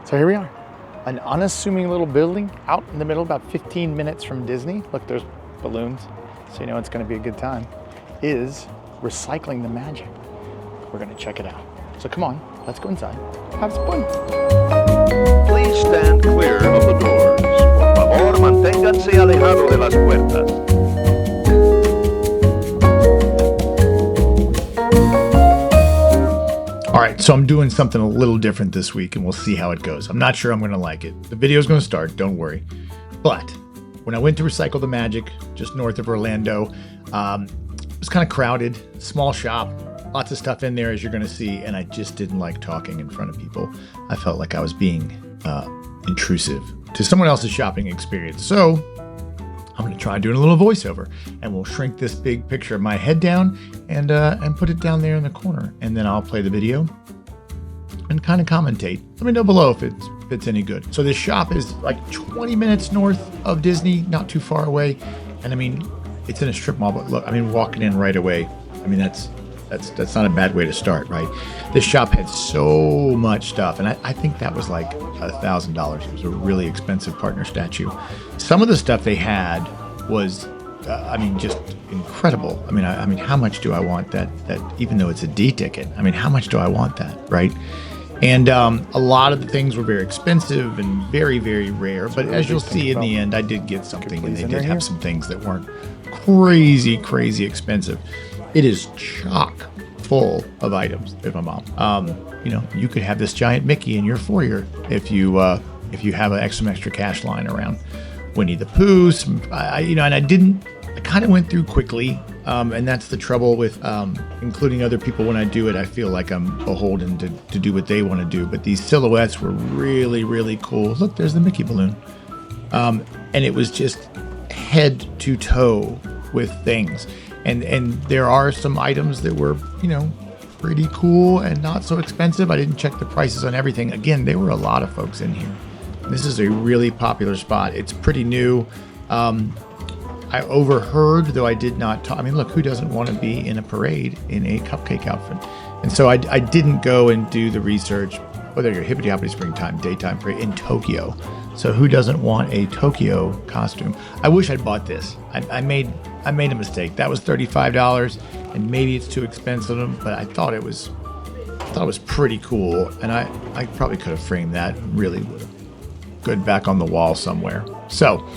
So here we are, an unassuming little building out in the middle, about 15 minutes from Disney. Look, there's balloons, so you know it's gonna be a good time. Is Recycling the Magic. We're gonna check it out. So come on, let's go inside, have some fun. Please stand clear of the doors. Por favor, manténganse alejado de las puertas. All right, so I'm doing something a little different this week and we'll see how it goes. I'm not sure I'm gonna like it. The video's gonna start, don't worry. But when I went to Recycle the Magic, just north of Orlando, it was kind of crowded, small shop, lots of stuff in there as you're gonna see, and I just didn't like talking in front of people. I felt like I was being intrusive to someone else's shopping experience. So I'm gonna try doing a little voiceover, and we'll shrink this big picture of my head down and put it down there in the corner, and then I'll play the video and kind of commentate. Let me know below if it's any good. So this shop is like 20 minutes north of Disney, not too far away, and I mean it's in a strip mall. But look, I mean walking in right away, I mean that's not a bad way to start, right? This shop had so much stuff, and I think that was like $1,000. It was a really expensive partner statue. Some of the stuff they had was, I mean, just incredible. I mean, how much do I want that even though it's a D ticket? I mean, how much do I want that, right? And a lot of the things were very expensive and very, very rare. But as you'll see in the end, I did get something, and they did have some things that weren't crazy expensive. It is chock full of items, if I'm on. You know, you could have this giant Mickey in your foyer if you have some extra cash lying around. Winnie the Pooh, and I kind of went through quickly, and that's the trouble with including other people when I do it. I feel like I'm beholden to do what they want to do, but these silhouettes were really cool. Look, there's the Mickey balloon. And it was just head to toe with things. And there are some items that were, you know, pretty cool and not so expensive. I didn't check the prices on everything. Again, there were a lot of folks in here. This is a really popular spot. It's pretty new. I overheard, though I did not talk. I mean, look, who doesn't want to be in a parade in a cupcake outfit? And so I didn't go and do the research, whether you're hippity hoppity springtime, daytime parade in Tokyo. So who doesn't want a Tokyo costume? I wish I'd bought this. I made a mistake. That was $35, and maybe it's too expensive, but I thought it was pretty cool, and I probably could have framed that. Really would have good back on the wall somewhere. So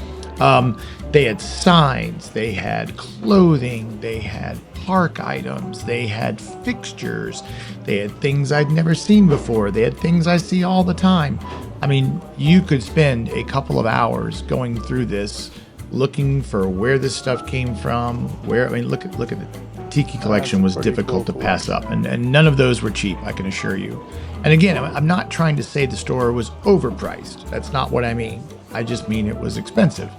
they had signs, they had clothing, they had park items, they had fixtures, they had things I'd never seen before, they had things I see all the time. I mean, you could spend a couple of hours going through this, looking for where this stuff came from. Look at the Tiki collection was difficult to pass up, and none of those were cheap, I can assure you. And again, I'm not trying to say the store was overpriced. That's not what I mean. I just mean it was expensive.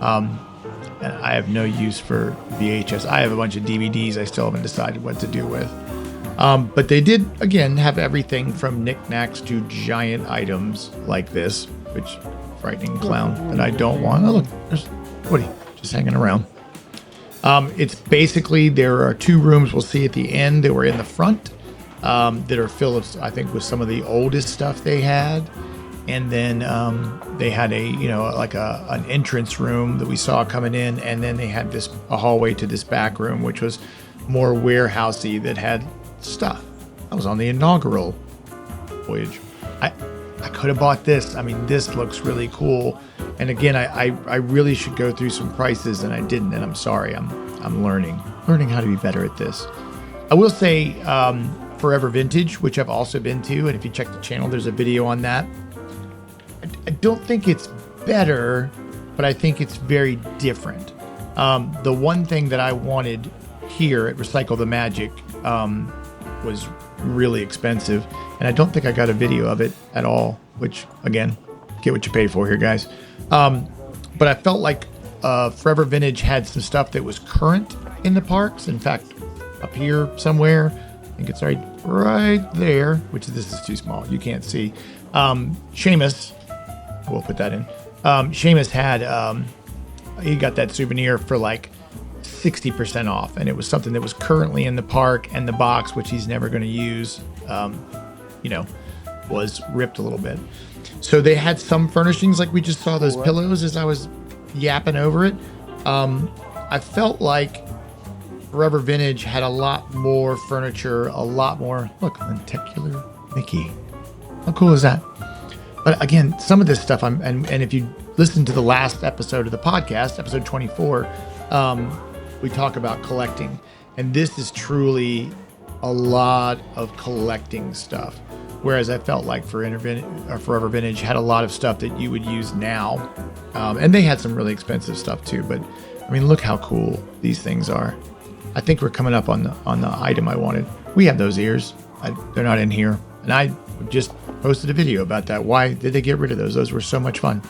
And I have no use for VHS. I have a bunch of DVDs I still haven't decided what to do with. But they did, again, have everything from knickknacks to giant items like this, which frightening clown that I don't want. Oh, look, there's Woody just hanging around. It's basically, there are two rooms we'll see at the end that were in the front that are filled, I think, with some of the oldest stuff they had. And then they had an entrance room that we saw coming in, and then they had a hallway to this back room, which was more warehousey that had stuff. I was on the inaugural voyage. I could have bought this. I mean, this looks really cool. And again, I really should go through some prices, and I didn't, and I'm sorry. I'm learning how to be better at this. I will say Forever Vintage, which I've also been to, and if you check the channel, there's a video on that. I don't think it's better, but I think it's very different. The one thing that I wanted here at Recycle the Magic was really expensive, and I don't think I got a video of it at all, which, again, get what you pay for here, guys. But I felt like Forever Vintage had some stuff that was current in the parks. In fact, up here somewhere, I think it's right there, which this is too small. You can't see. Seamus, we'll put that in. Seamus had, he got that souvenir for like 60% off, and it was something that was currently in the park, and the box, which he's never going to use, was ripped a little bit. So they had some furnishings, like we just saw those pillows as I was yapping over it. I felt like Forever Vintage had a lot more furniture, a lot more, look, lenticular Mickey. How cool is that? But again, some of this stuff, and if you listen to the last episode of the podcast, episode 24, we talk about collecting. And this is truly a lot of collecting stuff. Whereas I felt like Forever Vintage had a lot of stuff that you would use now. And they had some really expensive stuff too. But I mean, look how cool these things are. I think we're coming up on the item I wanted. We have those ears. They're not in here. And I just posted a video about that. Why did they get rid of those? Those were so much fun.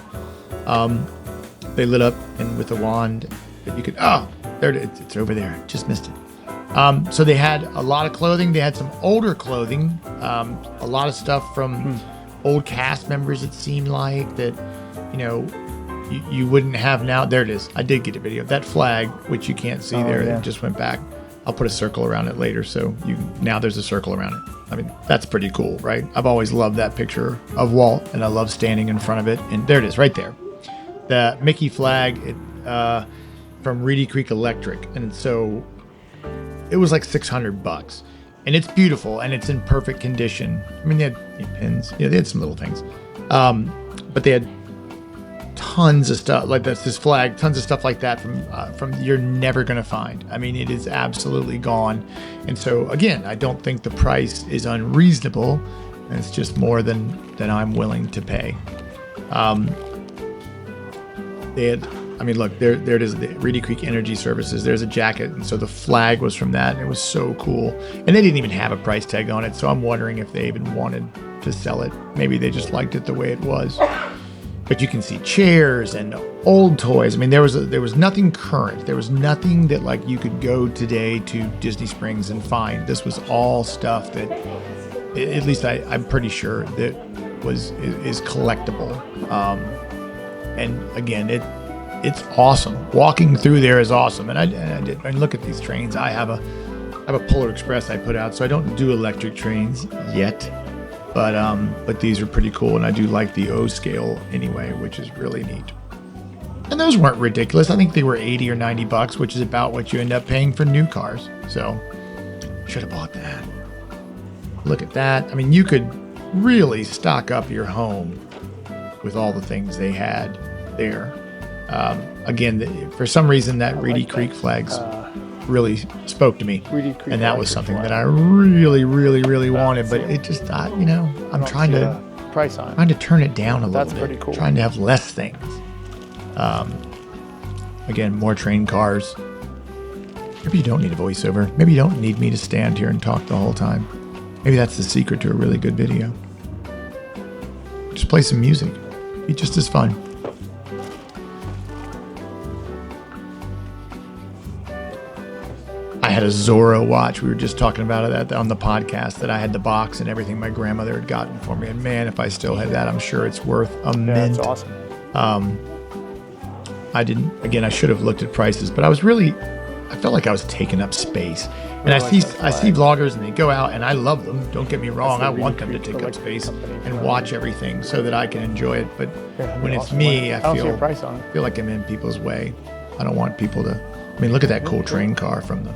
They lit up and with a wand that you could, there it's over there. Just missed it. So they had a lot of clothing. They had some older clothing, a lot of stuff from old cast members, it seemed like, that, you wouldn't have now. There it is. I did get a video. That flag, which you can't see it just went back. I'll put a circle around it later. So now there's a circle around it. I mean, that's pretty cool, right? I've always loved that picture of Walt, and I love standing in front of it. And there it is right there. The Mickey flag from Reedy Creek Electric. And so it was like $600, and it's beautiful and it's in perfect condition. I mean, they had pins, they had some little things, but they had tons of stuff like that's this flag, tons of stuff like that from you're never gonna find. I mean, it is absolutely gone. And so again, I don't think the price is unreasonable. It's just more than I'm willing to pay. They had, I mean, look, there it is, the Reedy Creek Energy Services. There's a jacket, and so the flag was from that, and it was so cool. And they didn't even have a price tag on it, so I'm wondering if they even wanted to sell it. Maybe they just liked it the way it was. But you can see chairs and old toys. I mean, there was nothing current. There was nothing that like you could go today to Disney Springs and find. This was all stuff that, at least I'm pretty sure, that is collectible. And again, it's awesome. Walking through there is awesome. And I look at these trains. I have a Polar Express I put out, so I don't do electric trains yet. But these are pretty cool, and I do like the O scale anyway, which is really neat. And those weren't ridiculous. I think they were $80 or $90, which is about what you end up paying for new cars. So should have bought that. Look at that. I mean, you could really stock up your home with all the things they had there. Again, for some reason, that Reedy Creek flags really spoke to me, and that was something that I really, really, really wanted. But it just, I'm trying to price on it. Trying to turn it down a little bit. That's pretty cool. Trying to have less things. Again, more train cars. Maybe you don't need a voiceover. Maybe you don't need me to stand here and talk the whole time. Maybe that's the secret to a really good video. Just play some music. Be just as fun. I had a Zorro watch. We were just talking about it on the podcast, that I had the box and everything my grandmother had gotten for me. And man, if I still had that, I'm sure it's worth a mint. That's awesome. I should have looked at prices, but I felt like I was taking up space. And I see vloggers and they go out, and I love them. Don't get me wrong. I want them to take up space and watch everything so that I can enjoy it. But when it's me, I feel like I'm in people's way. I don't want people to. I mean, look at that cool train car from the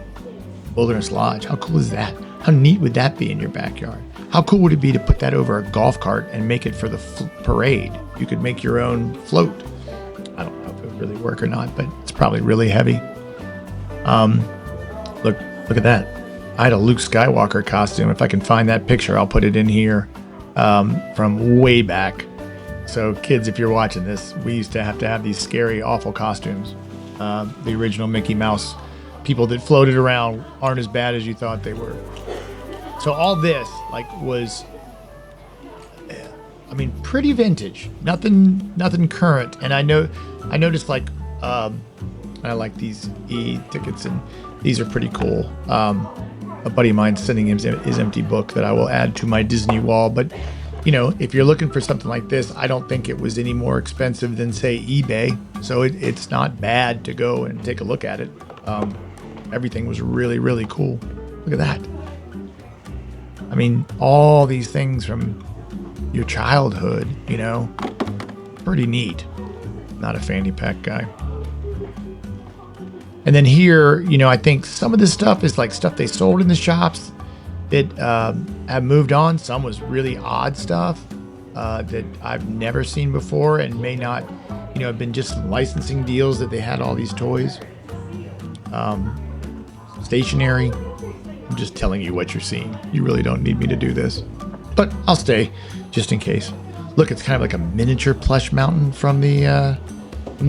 Wilderness Lodge. How cool is that? How neat would that be in your backyard? How cool would it be to put that over a golf cart and make it for the parade? You could make your own float. I don't know if it would really work or not, but it's probably really heavy. Look at that. I had a Luke Skywalker costume. If I can find that picture, I'll put it in here from way back. So kids, if you're watching this, we used to have these scary, awful costumes. The original Mickey Mouse people that floated around aren't as bad as you thought they were. So all this was, I mean, pretty vintage. Nothing current. And I noticed I like these e-tickets, and these are pretty cool. A buddy of mine sending him his empty book that I will add to my Disney wall. But if you're looking for something like this, I don't think it was any more expensive than, say, eBay. So it's not bad to go and take a look at it. Everything was really, really cool. Look at that. I mean, all these things from your childhood, you know. Pretty neat. Not a fanny pack guy. And then here, you know, I think some of this stuff is like stuff they sold in the shops that have moved on. Some was really odd stuff that I've never seen before and may not, you know, have been just licensing deals that they had all these toys. Stationery. I'm just telling you what you're seeing. You really don't need me to do this. But I'll stay just in case. Look, it's kind of like a miniature plush mountain from the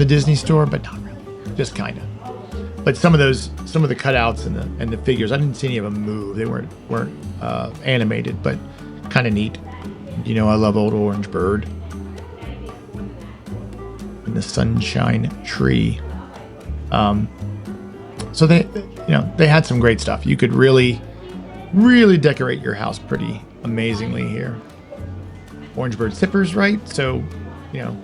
Disney store, but not really. Just kind of. But some of the cutouts and the figures, I didn't see any of them move. They weren't animated, but kind of neat. You know, I love Old Orange Bird and the Sunshine Tree. So they had some great stuff. You could really, really decorate your house pretty amazingly here. Orange Bird zippers, right? So, you know,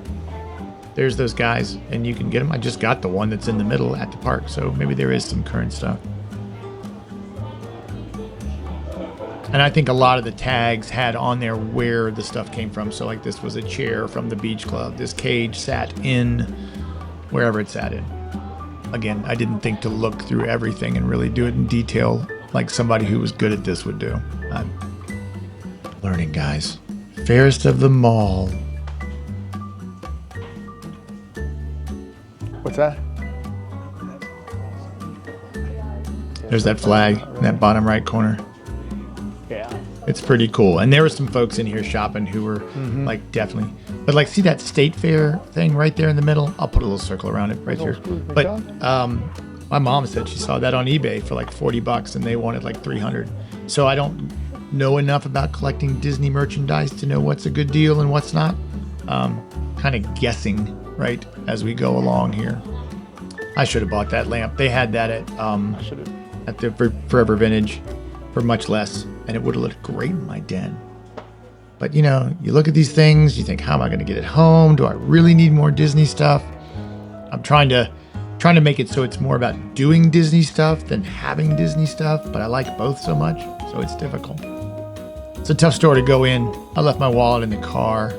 there's those guys, and you can get them. I just got the one that's in the middle at the park, so maybe there is some current stuff. And I think a lot of the tags had on there where the stuff came from. So, like, this was a chair from the beach club. This cage sat in wherever it sat in. Again, I didn't think to look through everything and really do it in detail like somebody who was good at this would do. I'm learning, guys. Fairest of them all. What's that? There's that flag in that bottom right corner. Yeah. It's pretty cool. And there were some folks in here shopping who were like definitely. But like, see that state fair thing right there in the middle? I'll put a little circle around it right here. But my mom said she saw that on eBay for like $40 and they wanted like $300. So I don't know enough about collecting Disney merchandise to know what's a good deal and what's not. Kind of guessing, right, as we go along here. I should have bought that lamp. They had that at the Forever Vintage for much less, and it would have looked great in my den. But you know, you look at these things, you think, how am I going to get it home? Do I really need more Disney stuff? I'm trying to make it so it's more about doing Disney stuff than having Disney stuff, but I like both so much, so it's difficult. It's a tough store to go in. I left my wallet in the car,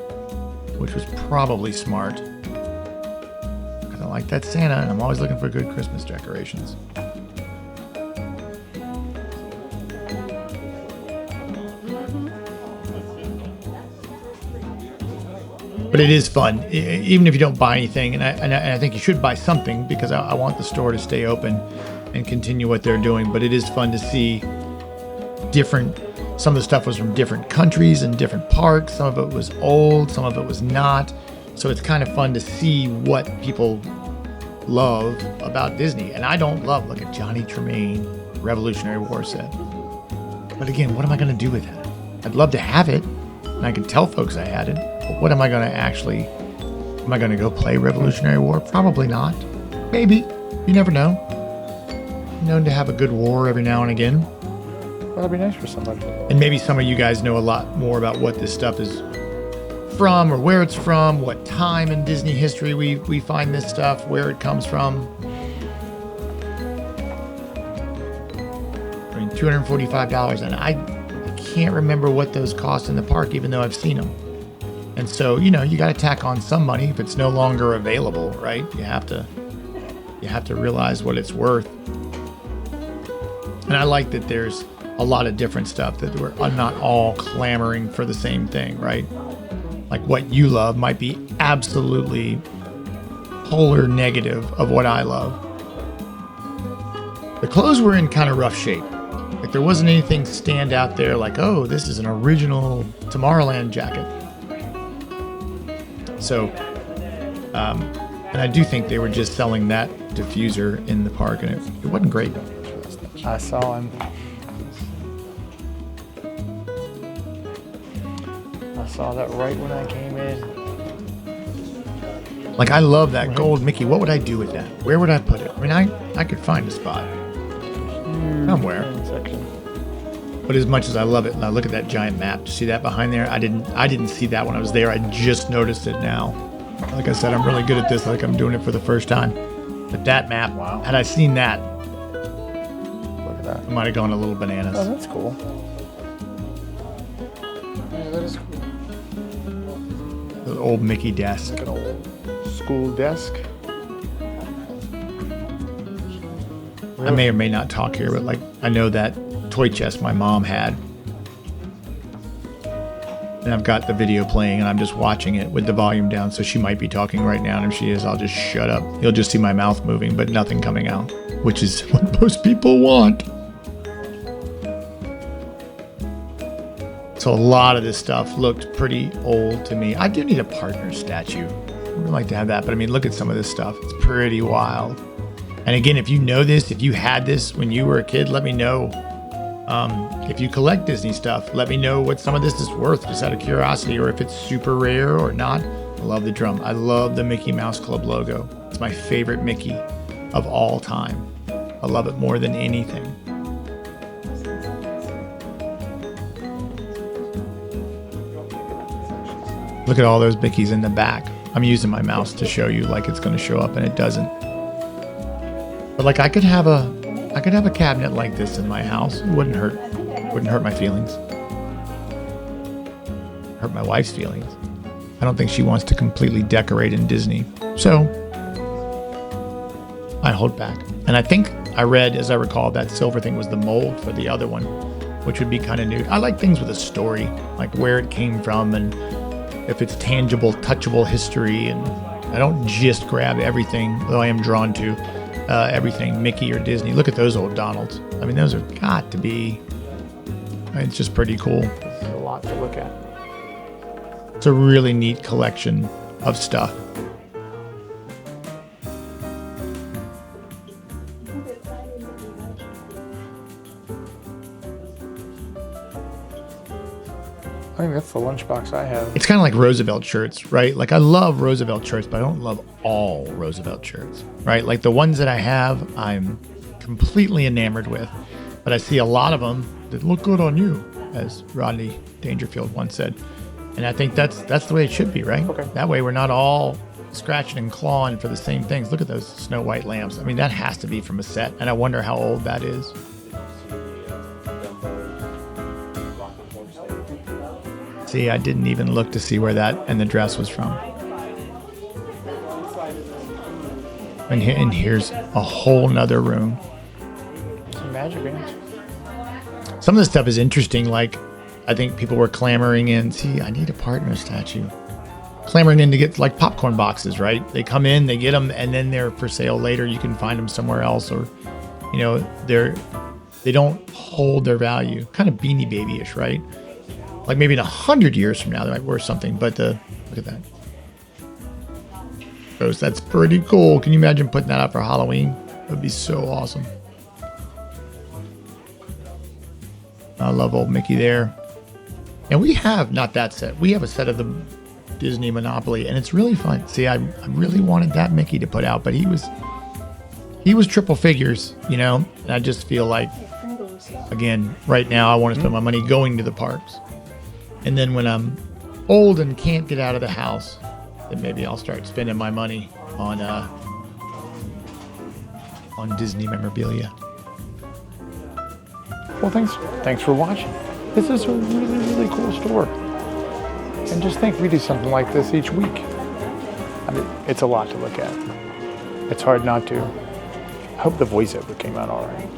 which was probably smart. Because I like that Santa, and I'm always looking for good Christmas decorations. But it is fun, even if you don't buy anything, and I think you should buy something because I want the store to stay open and continue what they're doing. But it is fun to see some of the stuff was from different countries and different parks. Some of it was old, some of it was not. So it's kind of fun to see what people love about Disney. And I don't love like a Johnny Tremaine Revolutionary War set. But again, what am I going to do with that? I'd love to have it, and I can tell folks I had it. But what am I going to actually... Am I going to go play Revolutionary War? Probably not. Maybe. You never know. Known to have a good war every now and again. That'd be nice for somebody. And maybe some of you guys know a lot more about what this stuff is from or where it's from, what time in Disney history we find this stuff, where it comes from. I mean, $245, and I can't remember what those cost in the park, even though I've seen them. And so, you know, you got to tack on some money if it's no longer available, right? You have to realize what it's worth. And I like that there's a lot of different stuff, that we're not all clamoring for the same thing, right? Like what you love might be absolutely polar negative of what I love. The clothes were in kind of rough shape. Like there wasn't anything stand out there like, oh, this is an original Tomorrowland jacket. So, and I do think they were just selling that diffuser in the park, and it wasn't great. I saw him. I saw that right when I came in. Like, I love that gold Mickey. What would I do with that? Where would I put it? I mean, I could find a spot somewhere. But as much as I love it, and I look at that giant map, see that behind there? I didn't see that when I was there. I just noticed it now. Like I said, I'm really good at this, like I'm doing it for the first time. But that map, wow. Had I seen that, look at that. I might have gone a little bananas. Oh, that's cool. Yeah, that is cool. old Mickey desks. Like an old school desk. I may or may not talk here, but like I know that toy chest my mom had. And I've got the video playing and I'm just watching it with the volume down, so she might be talking right now, and if she is, I'll just shut up. You'll just see my mouth moving, but nothing coming out, which is what most people want. So a lot of this stuff looked pretty old to me. I do need a partner statue. I would like to have that, but I mean, look at some of this stuff. It's pretty wild. And again, if you know this, if you had this when you were a kid, let me know. If you collect Disney stuff, let me know what some of this is worth, just out of curiosity, or if it's super rare or not. I love the drum. I love the Mickey Mouse Club logo. It's my favorite Mickey of all time. I love it more than anything. Look at all those Mickeys in the back. I'm using my mouse to show you like it's going to show up, and it doesn't. But like I could have a cabinet like this in my house. It wouldn't hurt my feelings. Hurt my wife's feelings. I don't think she wants to completely decorate in Disney. So I hold back. And I think I read, as I recall, that silver thing was the mold for the other one, which would be kind of new. I like things with a story, like where it came from and if it's tangible, touchable history. And I don't just grab everything, though I am drawn to everything Mickey or Disney. Look at those old Donalds. I mean, those have got to be, it's just pretty cool. There's a lot to look at. It's a really neat collection of stuff. I think that's the lunchbox I have. It's kind of like Roosevelt shirts, right? Like I love Roosevelt shirts, but I don't love all Roosevelt shirts, right? Like the ones that I have, I'm completely enamored with, but I see a lot of them that look good on you, as Rodney Dangerfield once said. And I think that's the way it should be, right? Okay. That way we're not all scratching and clawing for the same things. Look at those Snow White lamps. I mean, that has to be from a set, and I wonder how old that is. See, I didn't even look to see where that and the dress was from. And here's a whole nother room. Some magic bands. Some of this stuff is interesting. Like, I think people were clamoring in. See, I need a partner statue. Clamoring in to get like popcorn boxes, right? They come in, they get them, and then they're for sale later. You can find them somewhere else, or, you know, they don't hold their value. Kind of Beanie Baby-ish, right? Like maybe in 100 years from now, they might worth something. But look at that. That's pretty cool. Can you imagine putting that out for Halloween? That would be so awesome. I love old Mickey there. And we have, not that set, we have a set of the Disney Monopoly, and it's really fun. See, I really wanted that Mickey to put out, but he was triple figures, you know? And I just feel like, again, right now I want to spend my money going to the parks. And then when I'm old and can't get out of the house, then maybe I'll start spending my money on Disney memorabilia. Well, thanks for watching. This is a really, really cool store. And just think, we do something like this each week. I mean, it's a lot to look at. It's hard not to. I hope the voiceover came out all right.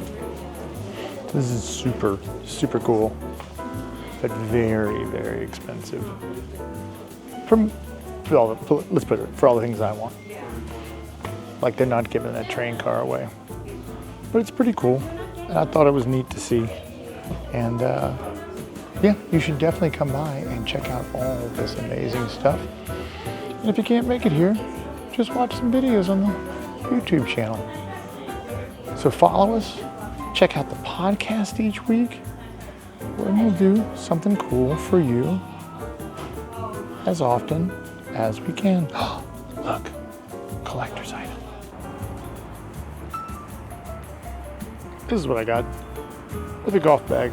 This is super, super cool, but very, very expensive. Let's put it, for all the things I want. Like, they're not giving that train car away. But it's pretty cool, and I thought it was neat to see. And yeah, you should definitely come by and check out all this amazing stuff. And if you can't make it here, just watch some videos on the YouTube channel. So follow us, check out the podcast each week, where we'll do something cool for you as often as we can. Look, collector's item. This is what I got with a golf bag.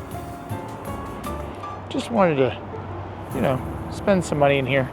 Just wanted to, spend some money in here.